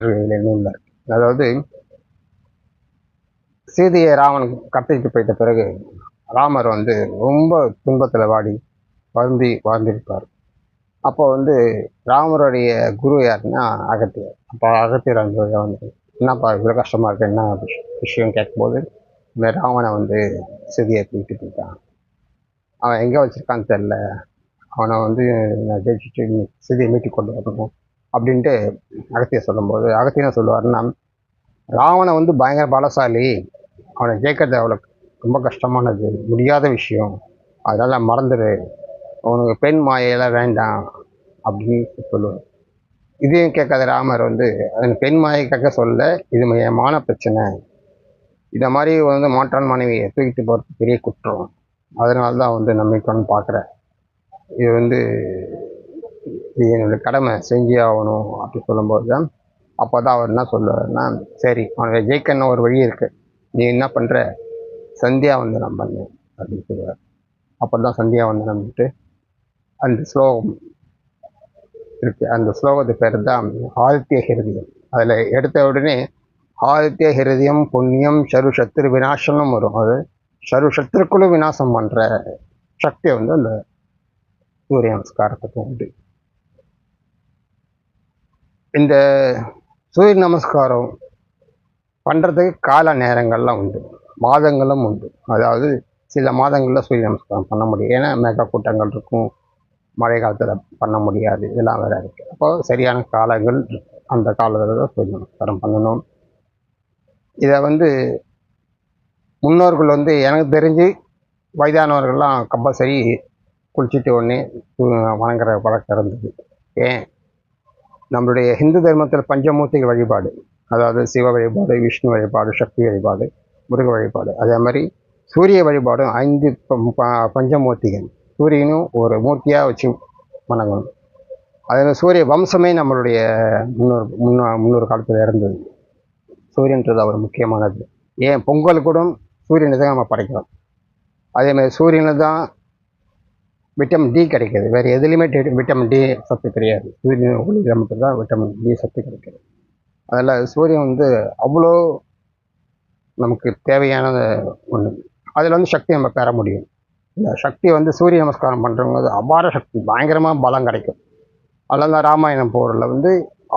நூல்ல இருக்கு. அதாவது சீதையை ராவன் கடத்திட்டு போயிட்ட பிறகு ராமர் வந்து ரொம்ப துன்பத்துல வாடி வருந்தி வாழ்ந்திருப்பார். அப்போ வந்து ராமருடைய குரு யாருன்னா அகத்தியர். அப்போ அகத்தியர் வந்து என்னப்பா இவ்வளோ கஷ்டமா இருக்கு, என்ன விஷயம் கேட்கும்போது, இந்த ராவனை வந்து சீதையை தூக்கிட்டு போயிட்டான், அவன் எங்கே வச்சிருக்கான்னு தெரில, அவனை வந்து நான் ஜெயிச்சுட்டு சீதையை மீட்டு கொண்டு வரணும் அப்படின்ட்டு அகத்தியர் சொல்லும்போது, அகத்தியர் என்ன சொல்லுவாருன்னா, ராவணன் வந்து பயங்கர பலசாலி, அவனை ஜெயிக்கிறது அவ்வளோ ரொம்ப கஷ்டமானது, முடியாத விஷயம், அதனால மறந்துடு, உனக்கு பெண் மாயெல்லாம் வேண்டாம் அப்படின்னு சொல்லுவார். இதையும் கேட்காத ராமர் வந்து அந்த பெண் மாயை கேட்க சொல்ல, இது என் மான பிரச்சனை, இதை மாதிரி வந்து மாற்றான் மனைவியை தூக்கிட்டு போகிறது பெரிய குற்றம், அதனால தான் வந்து நம்மைக்கொண்டு பார்க்குறேன், இது வந்து இது என்னோட கடமை செஞ்சே ஆகணும் அப்படின்னு சொல்லும்போது தான் அப்போ தான் அவர் என்ன சொல்லுவார்னா, சரி அவனை ஜெயிக்கணும் ஒரு வழி இருக்குது, நீ என்ன பண்ணுற, சந்தியாவந்தனம் பண்ணு அப்படின்னு சொல்லுவார். அப்போ தான் சந்தியாவந்தனம் விட்டு அந்த ஸ்லோகம் இருக்கு, அந்த ஸ்லோகத்துக்கு பேர் தான் ஆதித்ய ஹிருதயம். அதில் எடுத்த உடனே ஆதித்ய ஹிருதயம் புண்ணியம் சரு சத்ரு விநாசனம் வரும். அது சரு சத்ருக்குள்ளும் விநாசம் பண்ணுற சக்தி வந்து அந்த சூரிய நமஸ்காரத்துக்கு உண்டு. இந்த சூரிய நமஸ்காரம் பண்ணுறதுக்கு கால நேரங்கள்லாம் உண்டு, மாதங்களும் உண்டு. அதாவது சில மாதங்களில் சூரிய நமஸ்காரம் பண்ண முடியும், ஏன்னா மேக கூட்டங்கள் இருக்கும், மழை காலத்தில் பண்ண முடியாது, இதெல்லாம் வேற இருக்குது. அப்போ சரியான காலங்கள், அந்த காலத்தில் தான் சூரிய நமஸ்காரம் பண்ணணும். இதை வந்து முன்னோர்கள் வந்து எனக்கு தெரிஞ்சு வயதானவர்கள்லாம் கம்பல்சரி குளிச்சுட்டு உடனே வணங்குற பழக்கம் இருந்தது. ஏன், நம்மளுடைய ஹிந்து தர்மத்தில் பஞ்சமூர்த்திகள் வழிபாடு, அதாவது சிவ வழிபாடு, விஷ்ணு வழிபாடு, சக்தி வழிபாடு, முருக வழிபாடு, அதே மாதிரி சூரிய வழிபாடும் 5 பஞ்சமூர்த்திகள், சூரியனும் ஒரு மூர்த்தியாக வச்சு வணங்கணும். அதே சூரிய வம்சமே நம்மளுடைய முன்னோர் காலத்தில் இருந்தது. சூரியன்றது அவர் முக்கியமானது. ஏன் பொங்கல் கூட சூரியனை தான் நம்ம படைக்கிறோம். அதே மாதிரி சூரியனில் தான் விட்டமின் டி கிடைக்கிது, வேறு எதுலேயுமே விட்டமின் டி சத்து கிடையாது, சூரியன் ஒளியில் மட்டும் தான் விட்டமின் டி சத்து கிடைக்கிது. அதில் சூரியன் வந்து அவ்வளோ நமக்கு தேவையான ஒன்று. அதில் வந்து சக்தி நம்ம பெற முடியும். இந்த சக்தி வந்து சூரிய நமஸ்காரம் பண்ணுறவங்க அபார சக்தி, பயங்கரமாக பலம் கிடைக்கும். அதில் தான் ராமாயணம் போரில் வந்து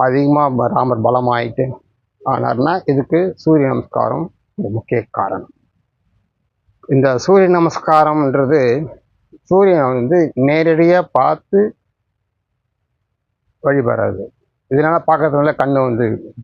அதிகமாக ராமர் பலமாயிட்டு ஆனார்னா இதுக்கு சூரிய நமஸ்காரம் ஒரு முக்கிய காரணம். இந்த சூரிய நமஸ்காரம்ன்றது சூரியனை வந்து நேரடியாக பார்த்து வழிபடுறது, இதனால் பார்க்கறதுனால கண்ணு வந்து